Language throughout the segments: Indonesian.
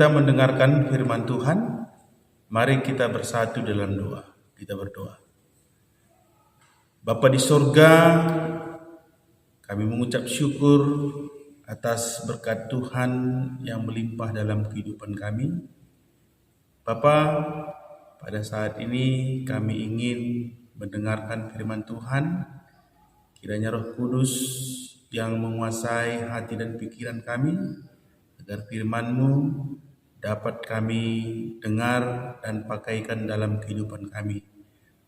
kita mendengarkan firman Tuhan, mari kita bersatu dalam doa. Kita berdoa. Bapa di sorga, kami mengucap syukur atas berkat Tuhan yang melimpah dalam kehidupan kami. Bapa, pada saat ini kami ingin mendengarkan firman Tuhan. Kiranya Roh Kudus yang menguasai hati dan pikiran kami, agar firman-Mu dapat kami dengar dan pakaikan dalam kehidupan kami.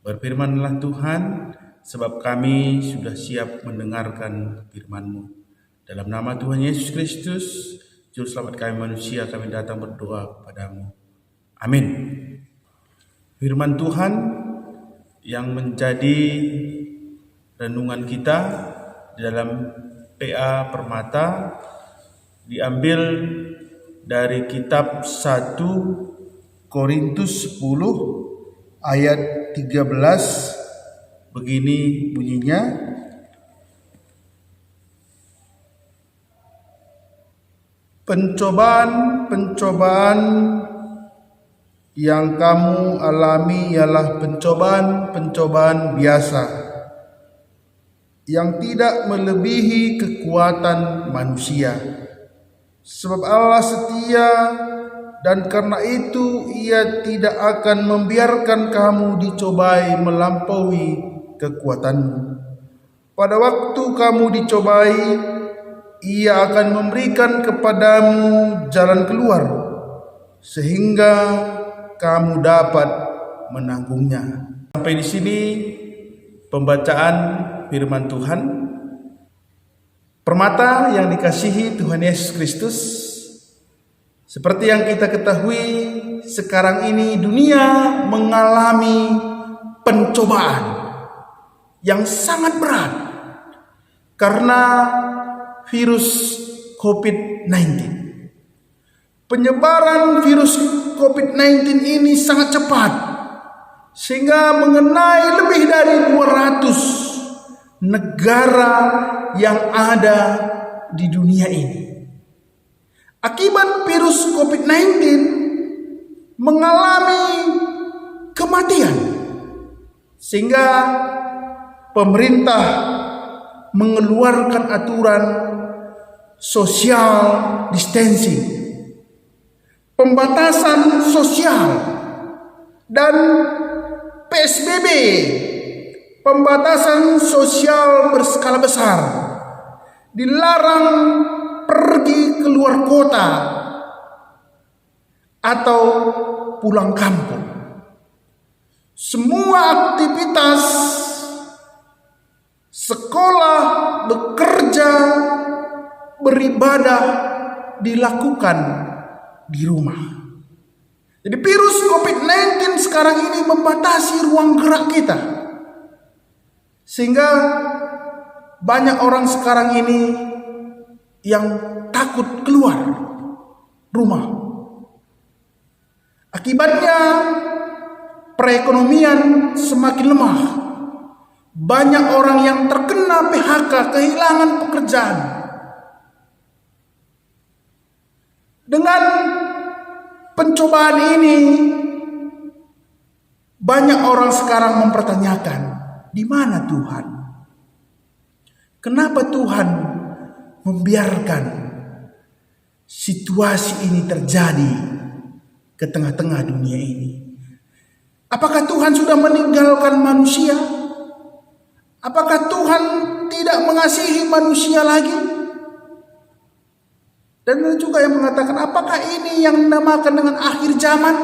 Berfirmanlah Tuhan, sebab kami sudah siap mendengarkan firman-Mu. Dalam nama Tuhan Yesus Kristus, Juru Selamat kami manusia, kami datang berdoa kepadamu. Amin. Firman Tuhan yang menjadi renungan kita di dalam PA Permata diambil dari kitab 1 Korintus 10 ayat 13. Begini bunyinya: Pencobaan yang kamu alami ialah pencobaan biasa, yang tidak melebihi kekuatan manusia. Sebab Allah setia, dan karena itu Ia tidak akan membiarkan kamu dicobai melampaui kekuatanmu. Pada waktu kamu dicobai, Ia akan memberikan kepadamu jalan keluar, sehingga kamu dapat menanggungnya. Sampai di sini pembacaan firman Tuhan. Permata yang dikasihi Tuhan Yesus Kristus, seperti yang kita ketahui, sekarang ini dunia mengalami pencobaan yang sangat berat karena virus COVID-19. Penyebaran virus COVID-19 ini sangat cepat, sehingga mengenai lebih dari 200 negara yang ada di dunia ini. Akibat virus COVID-19 mengalami kematian, sehingga pemerintah mengeluarkan aturan social distancing, pembatasan sosial, dan PSBB, pembatasan sosial berskala besar. Dilarang pergi keluar kota atau pulang kampung. Semua aktivitas sekolah, bekerja, beribadah dilakukan di rumah. Jadi virus COVID-19 sekarang ini membatasi ruang gerak kita, sehingga banyak orang sekarang ini yang takut keluar rumah. Akibatnya perekonomian semakin lemah. Banyak orang yang terkena PHK, kehilangan pekerjaan. Dengan pencobaan ini, banyak orang sekarang mempertanyakan, di mana Tuhan? Kenapa Tuhan membiarkan situasi ini terjadi ke tengah-tengah dunia ini? Apakah Tuhan sudah meninggalkan manusia? Apakah Tuhan tidak mengasihi manusia lagi? Dan ada juga yang mengatakan, apakah ini yang dinamakan dengan akhir zaman?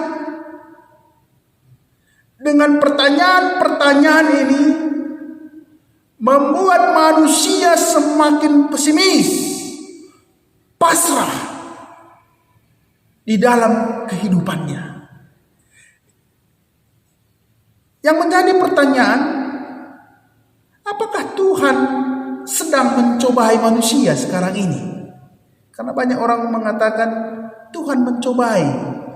Dengan pertanyaan-pertanyaan ini membuat manusia semakin pesimis, pasrah di dalam kehidupannya. Yang menjadi pertanyaan, apakah Tuhan sedang mencobai manusia sekarang ini? Karena banyak orang mengatakan Tuhan mencobai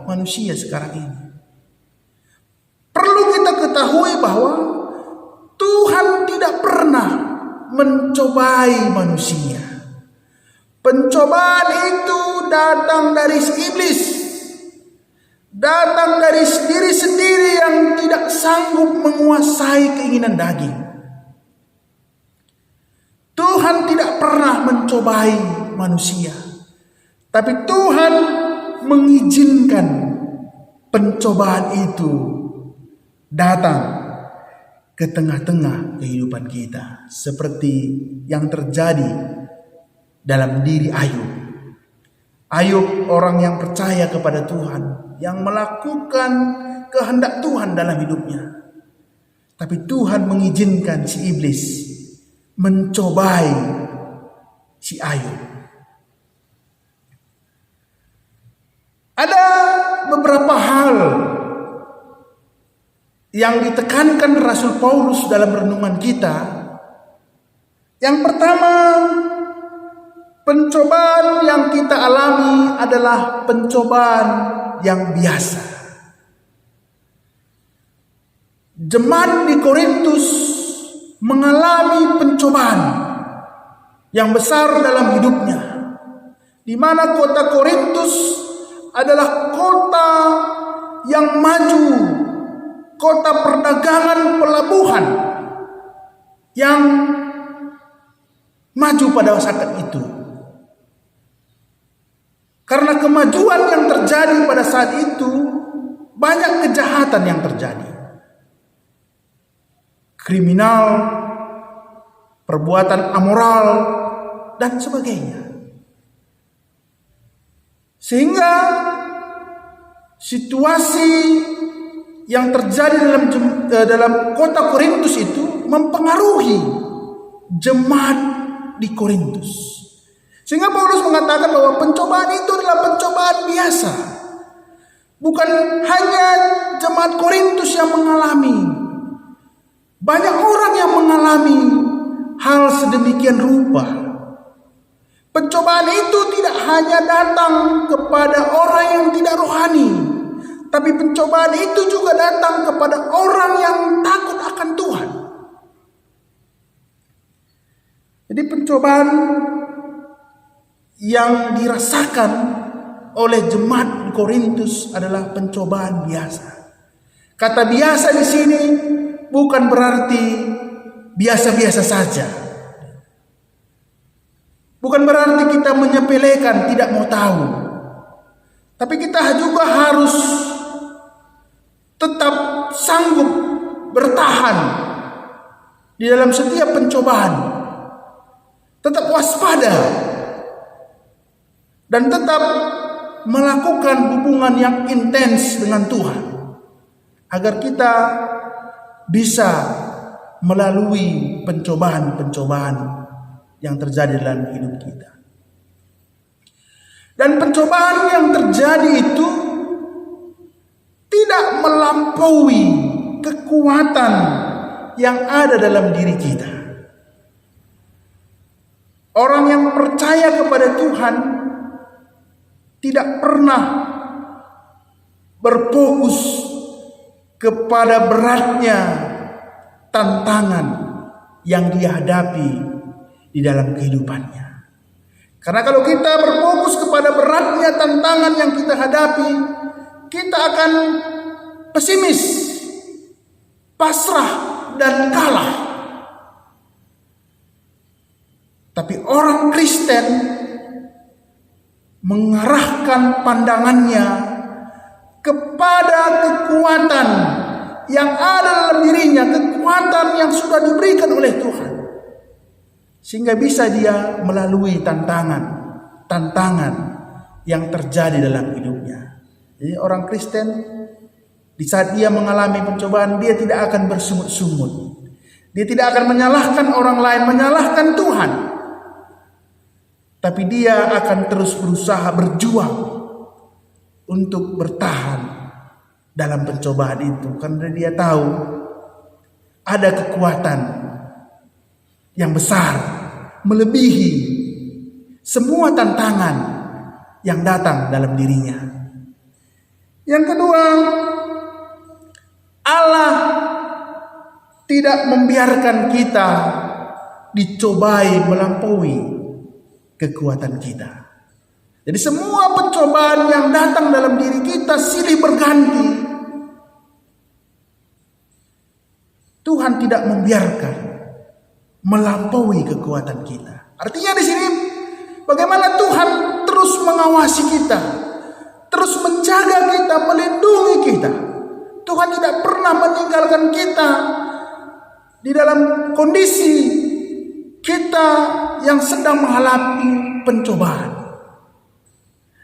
manusia sekarang ini. Perlu kita ketahui bahwa Tuhan tidak pernah mencobai manusia. Pencobaan itu datang dari si iblis. datang dari diri sendiri yang tidak sanggup menguasai keinginan daging. Tuhan tidak pernah mencobai manusia, tapi Tuhan mengizinkan pencobaan itu datang ke tengah-tengah kehidupan kita, seperti yang terjadi dalam diri Ayub. Ayub orang yang percaya kepada Tuhan, yang melakukan kehendak Tuhan dalam hidupnya. Tapi Tuhan mengizinkan si iblis mencobai si Ayub. Ada beberapa hal yang ditekankan Rasul Paulus dalam renungan kita. Yang pertama, pencobaan yang kita alami adalah pencobaan yang biasa. Jemaat di Korintus mengalami pencobaan yang besar dalam hidupnya, di mana kota Korintus adalah kota yang maju, kota perdagangan, pelabuhan yang maju pada saat itu. Karena kemajuan yang terjadi pada saat itu, banyak kejahatan yang terjadi. Kriminal, perbuatan amoral, dan sebagainya. Sehingga situasi yang terjadi dalam kota Korintus itu mempengaruhi jemaat di Korintus. Sehingga Paulus mengatakan bahwa pencobaan itu adalah pencobaan biasa. Bukan hanya jemaat Korintus yang mengalami. Banyak orang yang mengalami hal sedemikian rupa. Pencobaan itu tidak hanya datang kepada orang yang tidak rohani, tapi pencobaan itu juga datang kepada orang yang takut akan Tuhan. Jadi pencobaan yang dirasakan oleh jemaat di Korintus adalah pencobaan biasa. Kata biasa di sini bukan berarti biasa-biasa saja. Bukan berarti kita menyepelekan, tidak mau tahu. Tapi kita juga harus tetap sanggup bertahan di dalam setiap pencobaan. Tetap waspada. Dan tetap melakukan hubungan yang intens dengan Tuhan. Agar kita bisa melalui pencobaan-pencobaan yang terjadi dalam hidup kita. Dan pencobaan yang terjadi itu tidak melampaui kekuatan yang ada dalam diri kita. Orang yang percaya kepada Tuhan tidak pernah berfokus kepada beratnya tantangan yang dihadapi di dalam kehidupannya. Karena kalau kita berfokus kepada beratnya tantangan yang kita hadapi, kita akan pesimis, pasrah, dan kalah. Tapi orang Kristen mengarahkan pandangannya kepada kekuatan yang ada dalam dirinya, kekuatan yang sudah diberikan oleh Tuhan, sehingga bisa dia melalui tantangan yang terjadi dalam hidupnya. Jadi orang Kristen di saat dia mengalami pencobaan, dia tidak akan bersungut-sungut, dia tidak akan menyalahkan orang lain, menyalahkan Tuhan, tapi dia akan terus berusaha berjuang untuk bertahan dalam pencobaan itu, karena dia tahu ada kekuatan yang besar melebihi semua tantangan yang datang dalam dirinya. Yang kedua, Allah tidak membiarkan kita dicobai melampaui kekuatan kita. Jadi semua pencobaan yang datang dalam diri kita silih berganti, Tuhan tidak membiarkan melampaui kekuatan kita. Artinya di sini bagaimana Tuhan terus mengawasi kita, terus menjaga kita, melindungi kita. Tuhan tidak pernah meninggalkan kita di dalam kondisi kita yang sedang menghadapi pencobaan.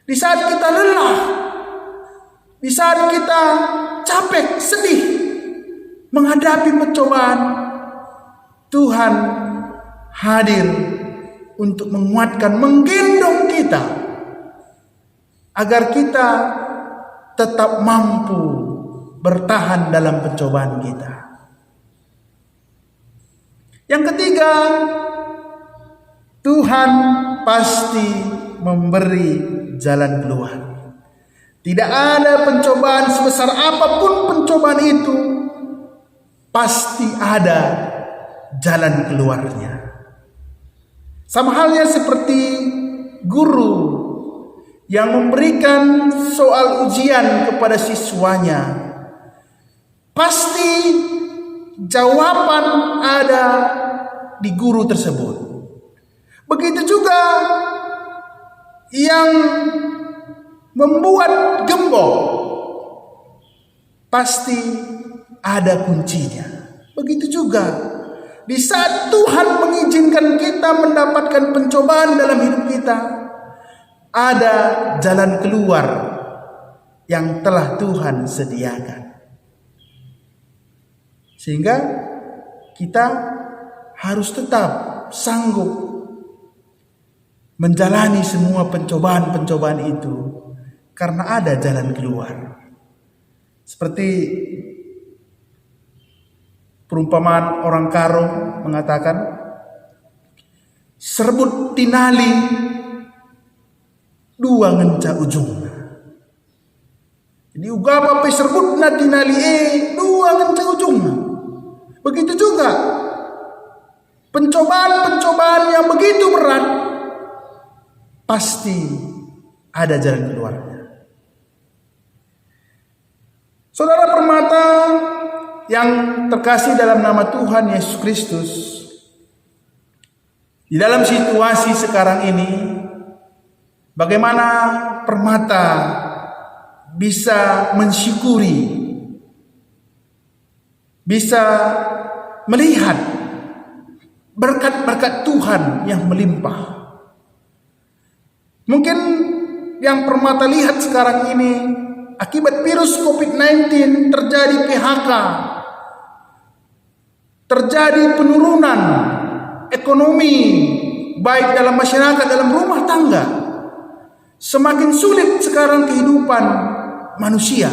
Di saat kita lelah, di saat kita capek, sedih menghadapi pencobaan, Tuhan hadir untuk menguatkan, menggendong kita agar kita tetap mampu bertahan dalam pencobaan kita. Yang ketiga, Tuhan pasti memberi jalan keluar. Tidak ada pencobaan sebesar apapun pencobaan itu, pasti ada jalan keluarnya. Sama halnya seperti guru yang memberikan soal ujian kepada siswanya, pasti jawaban ada di guru tersebut. Begitu juga yang membuat gembok, pasti ada kuncinya. Begitu juga di saat Tuhan mengizinkan kita mendapatkan pencobaan dalam hidup kita, ada jalan keluar yang telah Tuhan sediakan. Sehingga kita harus tetap sanggup menjalani semua pencobaan-pencobaan itu karena ada jalan keluar. Seperti perumpamaan orang karo mengatakan, serbut tinali dua ngenca ujungna. Jadi ugapa pe serbut na tinali dua ngenca ujungna. Begitu juga pencobaan-pencobaan yang begitu berat, pasti ada jalan keluarnya. Saudara permata yang terkasih dalam nama Tuhan Yesus Kristus, di dalam situasi sekarang ini, bagaimana permata bisa mensyukuri, bisa melihat berkat-berkat Tuhan yang melimpah. Mungkin yang permata lihat sekarang ini, akibat virus COVID-19 terjadi PHK, terjadi penurunan ekonomi baik dalam masyarakat, dalam rumah tangga. Semakin sulit sekarang kehidupan manusia.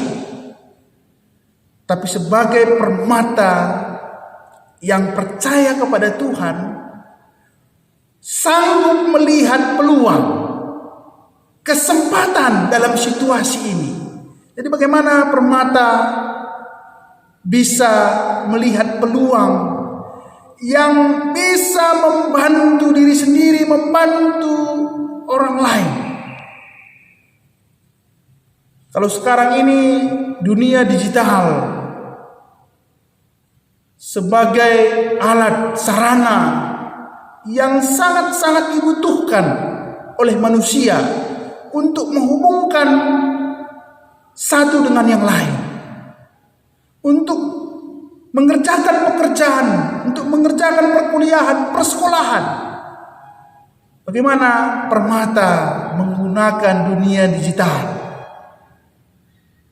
Tapi sebagai permata yang percaya kepada Tuhan, sanggup melihat peluang, kesempatan dalam situasi ini. Jadi bagaimana permata bisa melihat peluang yang bisa membantu diri sendiri, membantu orang lain. Kalau sekarang ini dunia digital sebagai alat sarana yang sangat-sangat dibutuhkan oleh manusia untuk menghubungkan satu dengan yang lain, untuk mengerjakan pekerjaan, untuk mengerjakan perkuliahan, persekolahan. Bagaimana permata menggunakan dunia digital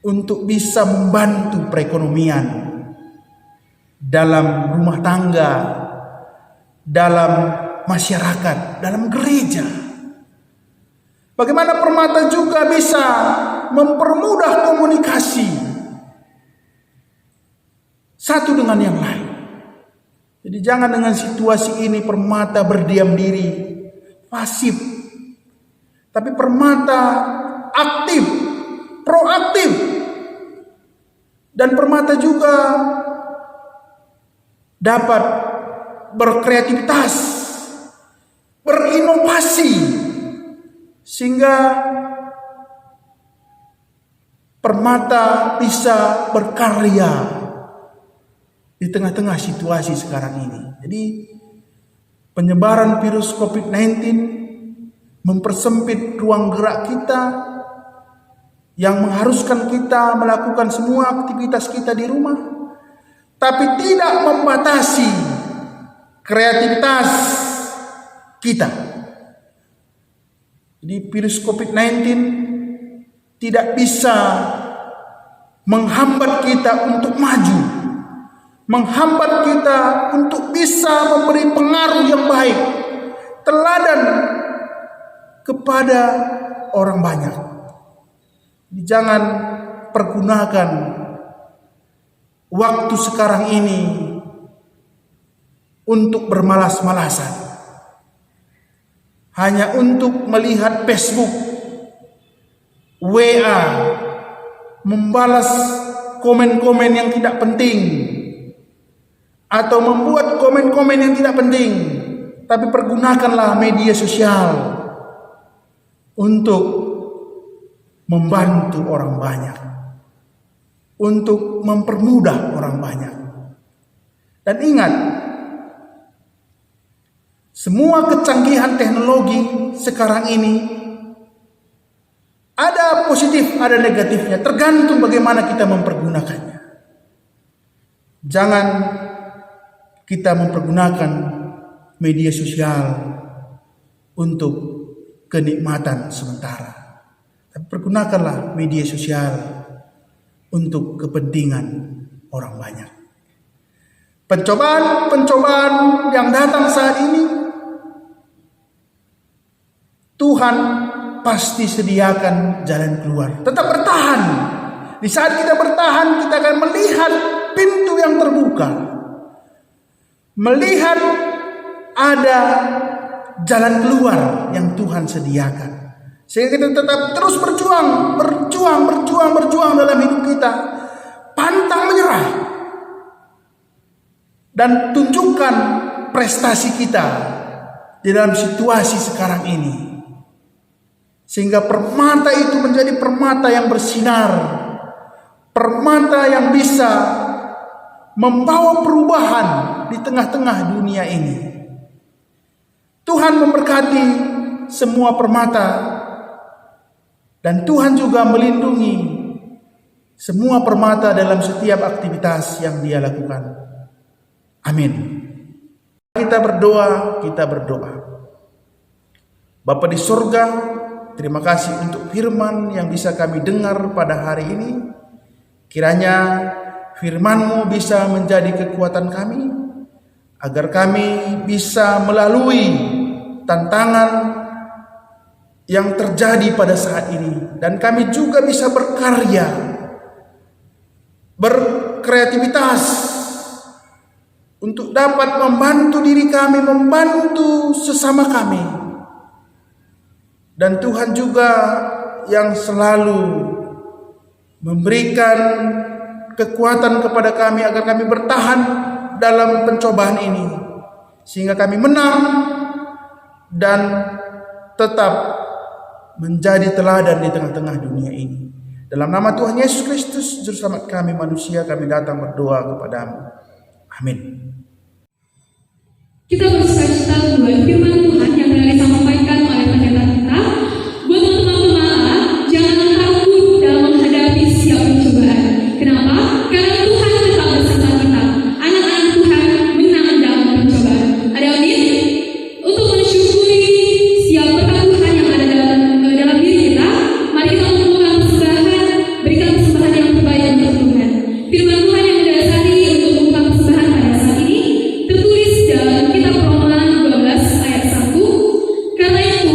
untuk bisa membantu perekonomian dalam rumah tangga, dalam masyarakat, dalam gereja. Bagaimana permata juga bisa mempermudah komunikasi satu dengan yang lain. Jadi jangan dengan situasi ini permata berdiam diri, pasif. Tapi permata aktif, proaktif. Dan permata juga dapat berkreativitas, berinovasi, sehingga permata bisa berkarya di tengah-tengah situasi sekarang ini. Jadi penyebaran virus COVID-19 mempersempit ruang gerak kita yang mengharuskan kita melakukan semua aktivitas kita di rumah, tapi tidak membatasi kreativitas kita. Jadi virus COVID-19 tidak bisa menghambat kita untuk maju, menghambat kita untuk bisa memberi pengaruh yang baik, teladan kepada orang banyak. Jangan pergunakan waktu sekarang ini untuk bermalas-malasan, hanya untuk melihat Facebook, WA, membalas komen-komen yang tidak penting, atau membuat komen-komen yang tidak penting. Tapi pergunakanlah media sosial untuk membantu orang banyak, untuk mempermudah orang banyak. Dan ingat, semua kecanggihan teknologi sekarang ini ada positif, ada negatifnya, tergantung bagaimana kita mempergunakannya. Jangan kita mempergunakan media sosial untuk kenikmatan sementara, tapi pergunakanlah media sosial untuk kepentingan orang banyak. Pencobaan yang datang saat ini, Tuhan pasti sediakan jalan keluar. Tetap bertahan. Di saat kita bertahan, kita akan melihat pintu yang terbuka, melihat ada jalan keluar yang Tuhan sediakan. Sehingga kita tetap terus berjuang dalam hidup kita. Pantang menyerah. Dan tunjukkan prestasi kita di dalam situasi sekarang ini. Sehingga permata itu menjadi permata yang bersinar. Permata yang bisa membawa perubahan di tengah-tengah dunia ini. Tuhan memberkati semua permata. Dan Tuhan juga melindungi semua permata dalam setiap aktivitas yang dia lakukan. Amin. Kita berdoa. Bapa di surga, terima kasih untuk firman yang bisa kami dengar pada hari ini. Kiranya firman-Mu bisa menjadi kekuatan kami, agar kami bisa melalui tantangan yang terjadi pada saat ini, dan kami juga bisa berkarya, berkreativitas untuk dapat membantu diri kami, membantu sesama kami. Dan Tuhan juga yang selalu memberikan kekuatan kepada kami agar kami bertahan dalam pencobaan ini, sehingga kami menang dan tetap menjadi teladan di tengah-tengah dunia ini. Dalam nama Tuhan Yesus Kristus, Juru Selamat kami manusia, kami datang berdoa kepadamu. Amin. Kita bersukacita dengan firman Tuhan yang telah disampaikan oleh pendeta kita. Buat teman-teman pemahaman, jangan takut dalam menghadapi setiap pencobaan. Kenapa? Karena Tuhan tetap bersama kita. Anak-anak Tuhan menang dalam pencobaan. Ada amin? Untuk mensyukuri setiap pertumbuhan yang ada dalam diri kita, mari kita mengumpulkan persembahan, berikan persembahan yang terbaik untuk Tuhan. Firman Tuhan yang mendasari untuk mengumpulkan persembahan pada saat ini tertulis dalam kitab Roma 12 ayat 1. Karena itu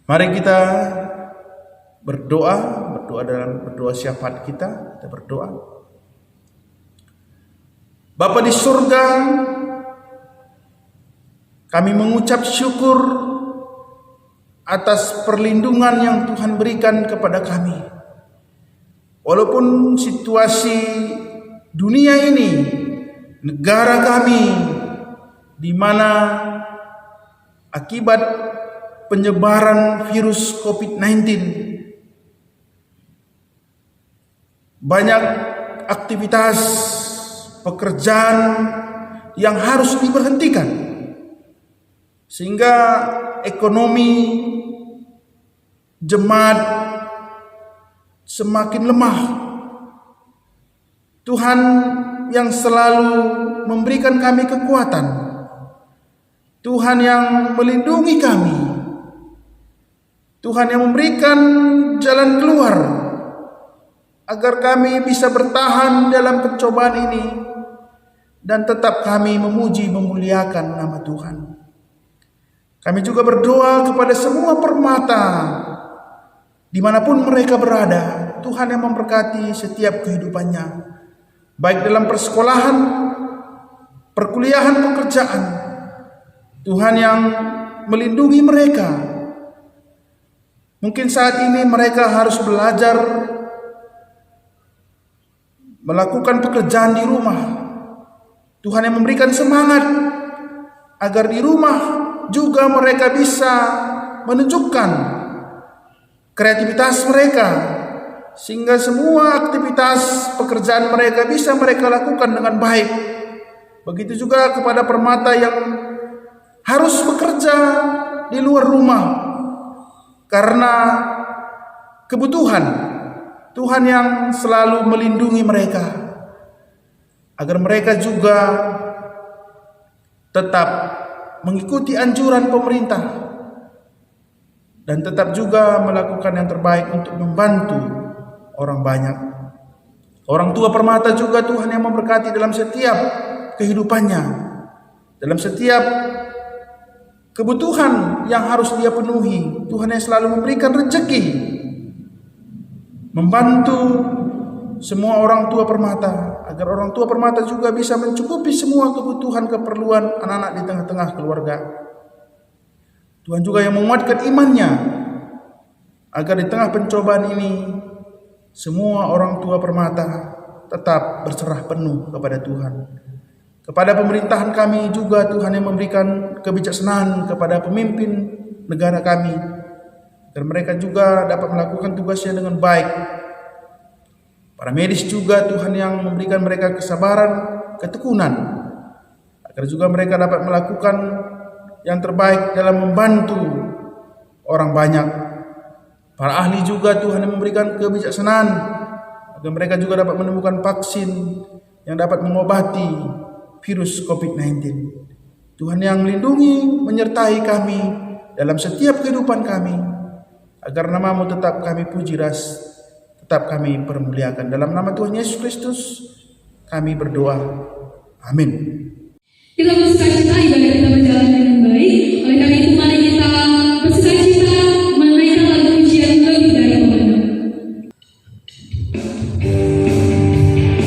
Mari kita berdoa dalam berdoa syafaat kita berdoa. Bapa di surga, kami mengucap syukur atas perlindungan yang Tuhan berikan kepada kami. Walaupun situasi dunia ini, negara kami, di mana akibat penyebaran virus COVID-19, banyak aktivitas pekerjaan yang harus diberhentikan, sehingga ekonomi jemaat semakin lemah. Tuhan yang selalu memberikan kami kekuatan, Tuhan yang melindungi kami, Tuhan yang memberikan jalan keluar agar kami bisa bertahan dalam pencobaan ini dan tetap kami memuji memuliakan nama Tuhan. Kami juga berdoa kepada semua permata dimanapun mereka berada. Tuhan yang memberkati setiap kehidupannya, baik dalam persekolahan, perkuliahan, pekerjaan. Tuhan yang melindungi mereka. Mungkin saat ini mereka harus belajar melakukan pekerjaan di rumah. Tuhan yang memberikan semangat agar di rumah juga mereka bisa menunjukkan kreativitas mereka, sehingga semua aktivitas pekerjaan mereka bisa mereka lakukan dengan baik. Begitu juga kepada permata yang harus bekerja di luar rumah karena kebutuhan. Tuhan yang selalu melindungi mereka agar mereka juga tetap mengikuti anjuran pemerintah dan tetap juga melakukan yang terbaik untuk membantu orang banyak. Orang tua permata juga Tuhan yang memberkati dalam setiap kehidupannya, dalam setiap kebutuhan yang harus dia penuhi. Tuhan yang selalu memberikan rezeki, membantu semua orang tua permata agar orang tua permata juga bisa mencukupi semua kebutuhan keperluan anak-anak di tengah-tengah keluarga. Tuhan juga yang menguatkan imannya agar di tengah pencobaan ini semua orang tua permata tetap berserah penuh kepada Tuhan. Kepada pemerintahan kami juga Tuhan yang memberikan kebijaksanaan kepada pemimpin negara kami, dan mereka juga dapat melakukan tugasnya dengan baik. Para medis juga Tuhan yang memberikan mereka kesabaran, ketekunan, agar juga mereka dapat melakukan yang terbaik dalam membantu orang banyak. Para ahli juga Tuhan yang memberikan kebijaksanaan, agar mereka juga dapat menemukan vaksin yang dapat mengobati virus COVID-19. Tuhan yang melindungi, menyertai kami dalam setiap kehidupan kami, agar nama-Mu tetap kami puji tetap kami permuliakan. Dalam nama Tuhan Yesus Kristus kami berdoa. Amin. Kita bersukacita ibadah kita berjalan dengan baik. Oleh karena itu mari kita bersukacita menaikkan lagu pujian lebih dari pemenang. Mari menaikkan pujian ini kita lebih dari pemenang.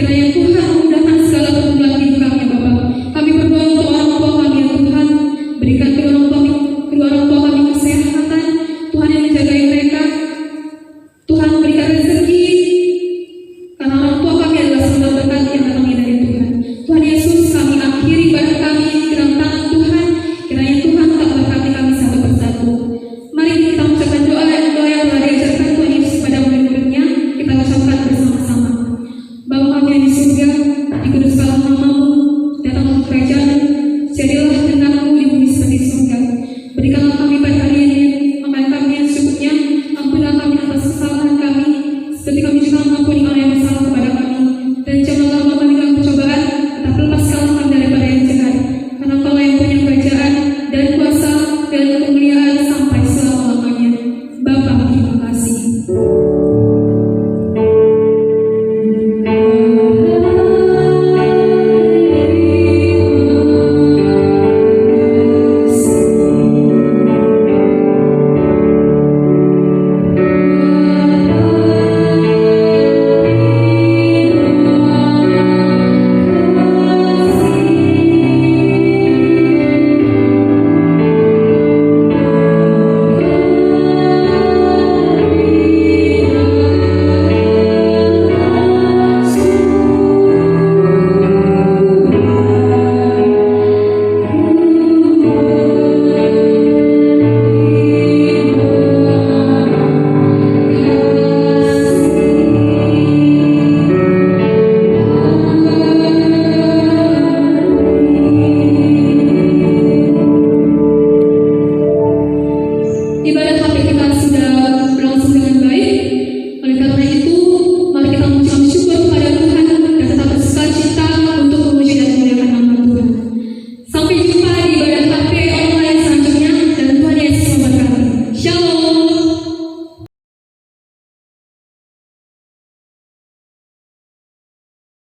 Kiranya Tuhan memudahkan segala pergumulan hidup kami ya Bapa. Kami berdoa untuk orang tua kami ya Tuhan. Berikan kedua orang tua kami kesehatan. Tuhan yang menjaga mereka. Tuhan berikan rezeki. Karena orang tua kami adalah sumber berkat yang datang dari Tuhan. Tuhan Yesus, kami akhiri ibadah kami di dalam tangan Tuhan. Kiranya Tuhan tak berkati kami satu persatu. Mari kita ucapkan doa yang telah diajarkan Tuhan Yesus pada murid-muridnya. Kita ucapkan bersama-sama. Bapa kami yang di surga, dikuduskanlah namamu,